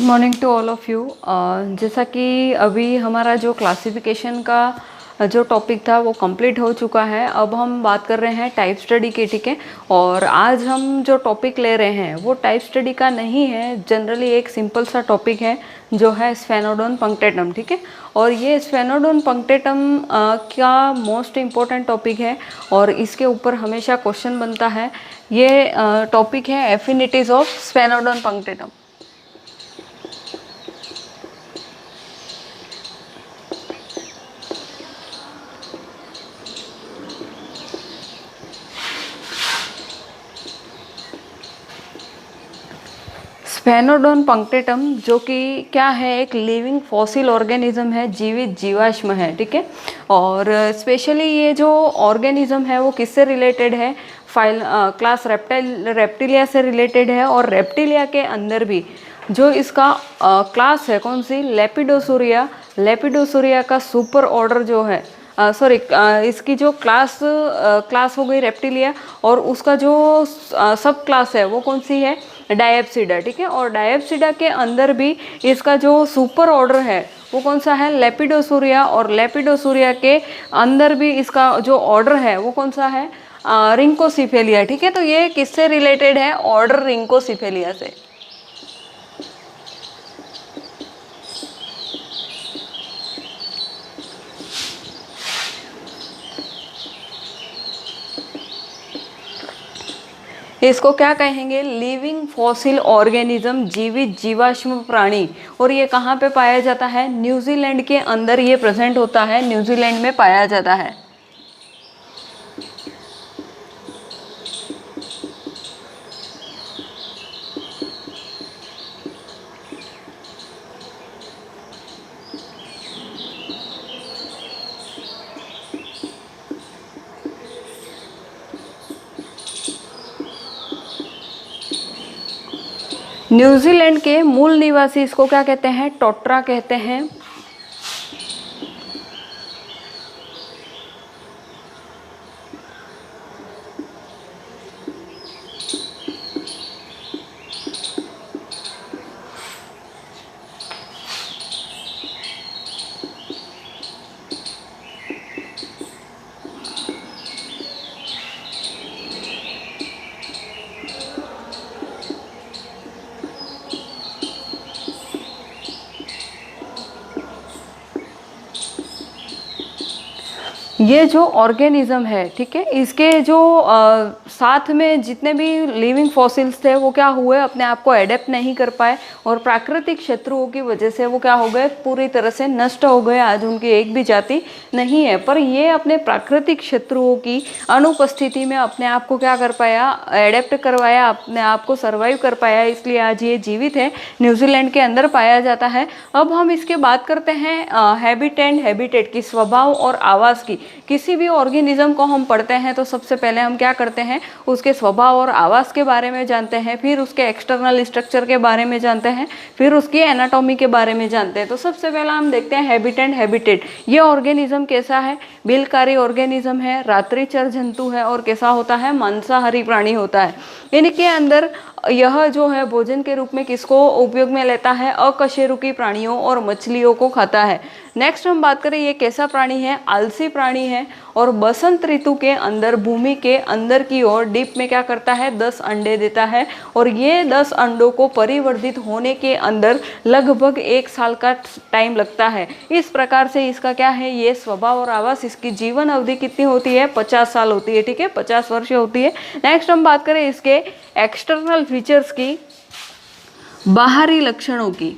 Morning to all of you. जैसा कि अभी हमारा जो क्लासिफिकेशन का जो टॉपिक था वो कंप्लीट हो चुका है। अब हम बात कर रहे हैं टाइप स्टडी की, ठीक है। और आज हम जो टॉपिक ले रहे हैं वो टाइप स्टडी का नहीं है, जनरली एक सिंपल सा टॉपिक है जो है स्फेनोडोन पंक्टेटम, ठीक है। और ये स्फेनोडोन पंक्टेटम का मोस्ट इम्पोर्टेंट टॉपिक है और इसके ऊपर हमेशा क्वेश्चन बनता है। ये टॉपिक है एफिनिटीज ऑफ स्फेनोडोन पंक्टेटम। स्फेनोडोन पंक्टेटम जो कि क्या है, एक लिविंग फॉसिल ऑर्गेनिज्म है, जीवित जीवाश्म है, ठीक है। और स्पेशली ये जो ऑर्गेनिज्म है वो किससे रिलेटेड है, क्लास रेप्टिलिया से रिलेटेड है। और रेप्टिलिया के अंदर भी जो इसका क्लास है कौन सी, लेपिडोसुरिया। लेपिडोसुरिया का सुपर ऑर्डर जो है, सॉरी इसकी जो क्लास हो गई रेप्टिलिया, और उसका जो सब क्लास है वो कौन सी है, डायप्सिडा, ठीक है। और डायप्सिडा के अंदर भी इसका जो सुपर ऑर्डर है वो कौन सा है, लेपिडोसुरिया। और लेपिडोसुरिया के अंदर भी इसका जो ऑर्डर है वो कौन सा है, रिंकोसिफेलिया, ठीक है। तो ये किससे रिलेटेड है, ऑर्डर रिंकोसिफेलिया से। इसको क्या कहेंगे, लिविंग फॉसिल ऑर्गेनिज्म, जीवित जीवाश्म प्राणी। और ये कहाँ पे पाया जाता है, न्यूजीलैंड के अंदर ये प्रेजेंट होता है, न्यूजीलैंड में पाया जाता है। न्यूजीलैंड के मूल निवासी इसको क्या कहते हैं, टोट्रा कहते हैं। ये जो ऑर्गेनिज्म है, ठीक है, इसके जो साथ में जितने भी लिविंग फॉसिल्स थे वो क्या हुए, अपने आप को एडेप्ट नहीं कर पाए और प्राकृतिक शत्रुओं की वजह से वो क्या हो गए, पूरी तरह से नष्ट हो गए। आज उनकी एक भी जाति नहीं है, पर ये अपने प्राकृतिक शत्रुओं की अनुपस्थिति में अपने आप को क्या कर पाया, एडेप्ट करवाया, अपने आप को सर्वाइव कर पाया, इसलिए आज ये जीवित है, न्यूजीलैंड के अंदर पाया जाता है। अब हम इसके बात करते हैं हैबिट एंड हैबिटेट की, स्वभाव और आवास की। किसी भी ऑर्गेनिज्म को हम पढ़ते हैं तो सबसे पहले हम क्या करते हैं, उसके स्वभाव और आवास के बारे में जानते हैं, फिर उसके एक्सटर्नल स्ट्रक्चर के बारे में जानते हैं, फिर उसकी एनाटॉमी के बारे में जानते हैं। तो सबसे पहला हम देखते हैं हैबिट एंड हैबिटेट। ये ऑर्गेनिज्म कैसा है, बिलकारी ऑर्गेनिज्म है, रात्रिचर जंतु है और कैसा होता है, मांसाहारी प्राणी होता है। इनके अंदर यह जो है भोजन के रूप में किसको उपयोग में लेता है, अकशेरुकी प्राणियों और मछलियों को खाता है। नेक्स्ट हम बात करें, ये कैसा प्राणी है, आलसी प्राणी है और बसंत ऋतु के अंदर भूमि के अंदर की ओर डीप में क्या करता है, 10 अंडे देता है। और ये 10 अंडों को परिवर्धित होने के अंदर लगभग 1 साल का टाइम लगता है। इस प्रकार से इसका क्या है, ये स्वभाव और आवास, इसकी जीवन अवधि कितनी होती है, 50 साल होती है, ठीक है, 50 वर्ष होती है। नेक्स्ट हम बात करें इसके एक्सटर्नल फीचर्स की, बाहरी लक्षणों की,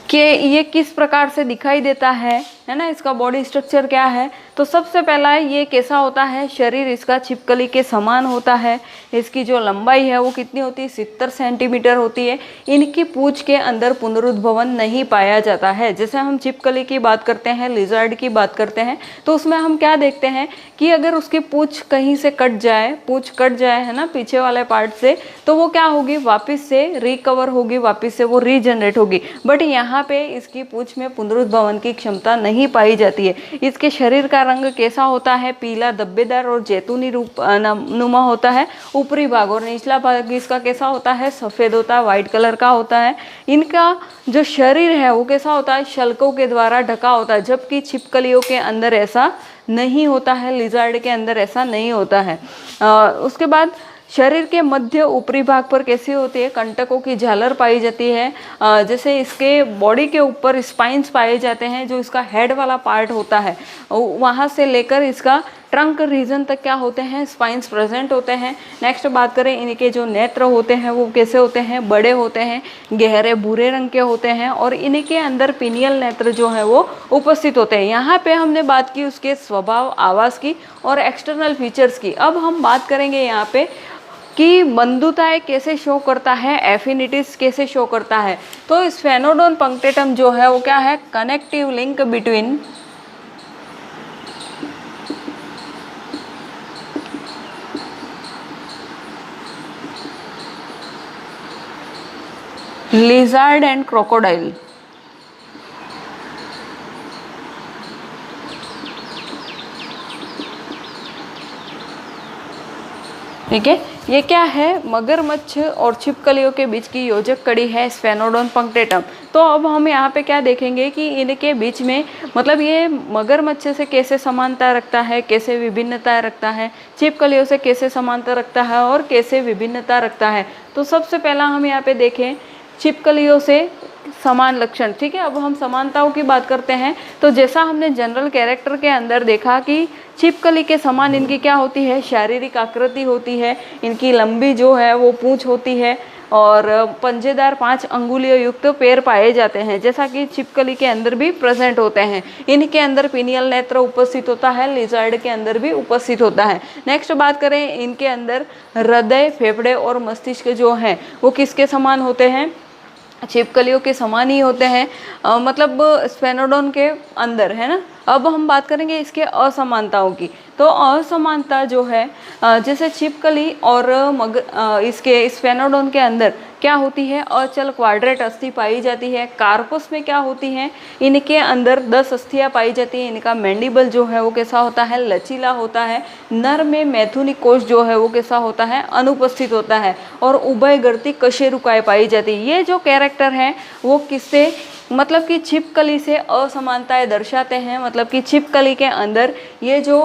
कि ये किस प्रकार से दिखाई देता है ना, इसका बॉडी स्ट्रक्चर क्या है। तो सबसे पहला ये कैसा होता है, शरीर इसका छिपकली के समान होता है। इसकी जो लंबाई है वो कितनी होती है, 70 सेंटीमीटर होती है। इनकी पूंछ के अंदर पुनरुद्भवन नहीं पाया जाता है। जैसे हम छिपकली की बात करते हैं, लिजर्ड की बात करते हैं, तो उसमें हम क्या देखते हैं कि अगर उसकी पूंछ कहीं से कट जाए, पूंछ कट जाए है ना पीछे वाले पार्ट से, तो वो क्या होगी, वापस से रिकवर होगी, वापस से वो रीजनरेट होगी। बट यहाँ पे इसकी पूंछ में पुनरुद्भवन की क्षमता नहीं पाई जाती है। इसके शरीर का का रंग कैसा होता है, पीला धब्बेदार और जैतूनी रूप नुमा होता है ऊपरी भाग, और निचला भाग इसका कैसा होता है, सफ़ेद होता है, वाइट कलर का होता है। इनका जो शरीर है वो कैसा होता है, शल्कों के द्वारा ढका होता है, जबकि छिपकलियों के अंदर ऐसा नहीं होता है, लिजर्ड के अंदर ऐसा नहीं होता है। उसके बाद शरीर के मध्य ऊपरी भाग पर कैसी होती है, कंटकों की झालर पाई जाती है। जैसे इसके बॉडी के ऊपर स्पाइंस पाए जाते हैं, जो इसका हेड वाला पार्ट होता है वहाँ से लेकर इसका ट्रंक रीजन तक क्या होते हैं, स्पाइंस प्रेजेंट होते हैं। नेक्स्ट बात करें, इनके जो नेत्र होते हैं वो कैसे होते हैं, बड़े होते हैं, गहरे भूरे रंग के होते हैं, और इनके अंदर पिनियल नेत्र जो है वो उपस्थित होते हैं। यहाँ पे हमने बात की उसके स्वभाव, आवास की और एक्सटर्नल फीचर्स की। अब हम बात करेंगे यहाँ पे कि बंधुताएं कैसे शो करता है, एफिनिटीज कैसे शो करता है। तो स्फेनोडोन पंक्टेटम जो है वो क्या है, connective link between lizard and crocodile। ठीक है, ये क्या है, मगरमच्छ और छिपकलियों के बीच की योजक कड़ी है स्फेनोडोन पंक्टेटम। तो अब हम यहाँ पे क्या देखेंगे कि इनके बीच में मतलब ये मगरमच्छ से कैसे समानता रखता है, कैसे विभिन्नता रखता है, छिपकलियों से कैसे समानता रखता है और कैसे विभिन्नता रखता है। तो सबसे पहला हम यहाँ पे देखें छिपकलियों से समान लक्षण। ठीक है, अब हम समानताओं की बात करते हैं। तो जैसा हमने जनरल कैरेक्टर के अंदर देखा कि छिपकली के समान इनकी क्या होती है, शारीरिक आकृति होती है, इनकी लंबी जो है वो पूंछ होती है और पंजेदार 5 अंगुलियों युक्त पैर पाए जाते हैं, जैसा कि छिपकली के अंदर भी प्रेजेंट होते हैं। इनके अंदर पिनियल नेत्र उपस्थित होता है, लिजर्ड के अंदर भी उपस्थित होता है। नेक्स्ट बात करें, इनके अंदर हृदय, फेफड़े और मस्तिष्क जो हैं वो किसके समान होते हैं, छिपकलियों के समान ही होते हैं, मतलब स्फेनोडोन के अंदर, है ना। अब हम बात करेंगे इसके असमानताओं की। तो असमानता जो है, जैसे छिपकली और इसके स्फेनोडोन के अंदर क्या होती है, अचल क्वाड्रेट अस्थि पाई जाती है। कार्पस में क्या होती है, इनके अंदर 10 अस्थियाँ पाई जाती हैं। इनका मैंडिबल जो है वो कैसा होता है, लचीला होता है। नर में मैथुनी कोष जो है वो कैसा होता है, अनुपस्थित होता है। और उभयगर्ती कशेरुकाएं पाई जाती है। ये जो कैरेक्टर हैं वो किससे, मतलब कि छिपकली से असमानताएं दर्शाते हैं। मतलब कि छिपकली के अंदर ये जो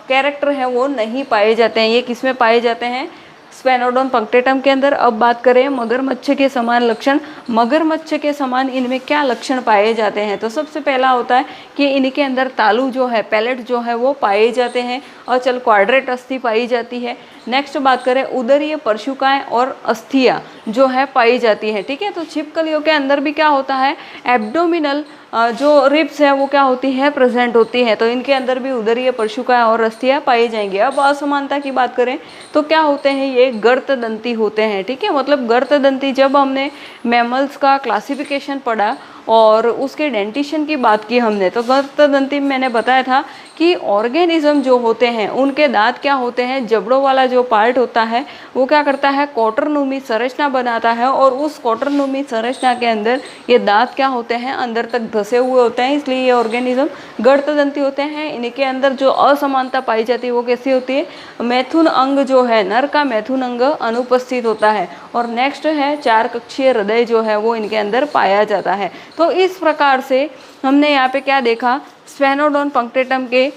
कैरेक्टर है वो नहीं पाए जाते हैं। ये किस में पाए जाते हैं, स्फेनोडोन पंक्टेटम के अंदर। अब बात करें मगरमच्छ के समान लक्षण। मगरमच्छ के समान इनमें क्या लक्षण पाए जाते हैं। तो सबसे पहला होता है कि इनके अंदर तालू जो है, पैलेट जो है वो पाए जाते हैं। अचल क्वाड्रेट अस्थि पाई जाती है। नेक्स्ट बात करें, उदरीय परशुकाएं और अस्थियां जो है पाई जाती है। ठीक है, तो छिपकलियों के अंदर भी क्या होता है, एब्डोमिनल जो रिब्स है वो क्या होती है, प्रेजेंट होती है। तो इनके अंदर भी उदरीय परशुकाएं और अस्थियां पाई जाएंगी। अब असमानता की बात करें तो क्या होते हैं, ये गर्तदंती होते हैं। ठीक है, मतलब गर्तदंती, जब हमने मैमल्स का क्लासिफिकेशन पढ़ा और उसके डेंटिशन की बात की हमने, तो गर्तदंती में मैंने बताया था कि ऑर्गेनिज्म जो होते हैं उनके दांत क्या होते हैं, जबड़ों वाला जो पार्ट होता है वो क्या करता है, क्वार्टरनूमी संरचना बनाता है। और उस क्वार्टरनूमी संरचना के अंदर ये दांत क्या होते हैं, अंदर तक धसे हुए होते हैं, इसलिए ये ऑर्गेनिज्म गर्तदंती होते हैं। इनके अंदर जो असमानता पाई जाती है वो कैसी होती है, मैथुन अंग जो है, नर का मैथुन अंग अनुपस्थित होता है। और नेक्स्ट है 4 कक्षीय हृदय जो है वो इनके अंदर पाया जाता है। तो इस प्रकार से हमने यहाँ पे क्या देखा, स्फेनोडोन पंक्टेटम के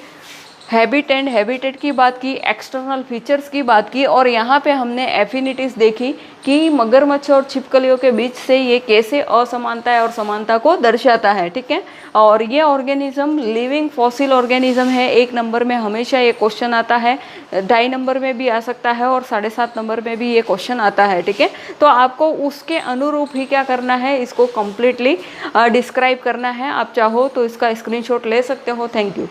हैबिट एंड हैबिटेट की बात की, एक्सटर्नल फीचर्स की बात की, और यहाँ पे हमने एफिनिटीज देखी कि मगरमच्छ और छिपकलियों के बीच से ये कैसे असमानता है और समानता को दर्शाता है। ठीक है, और ये ऑर्गेनिज्म लिविंग फॉसिल ऑर्गेनिज्म है। 1 नंबर में हमेशा ये क्वेश्चन आता है, 2.5 नंबर में भी आ सकता है और 7.5 नंबर में भी ये क्वेश्चन आता है। ठीक है, तो आपको उसके अनुरूप ही क्या करना है, इसको कम्प्लीटली डिस्क्राइब करना है। आप चाहो तो इसका स्क्रीनशॉट ले सकते हो। Thank you.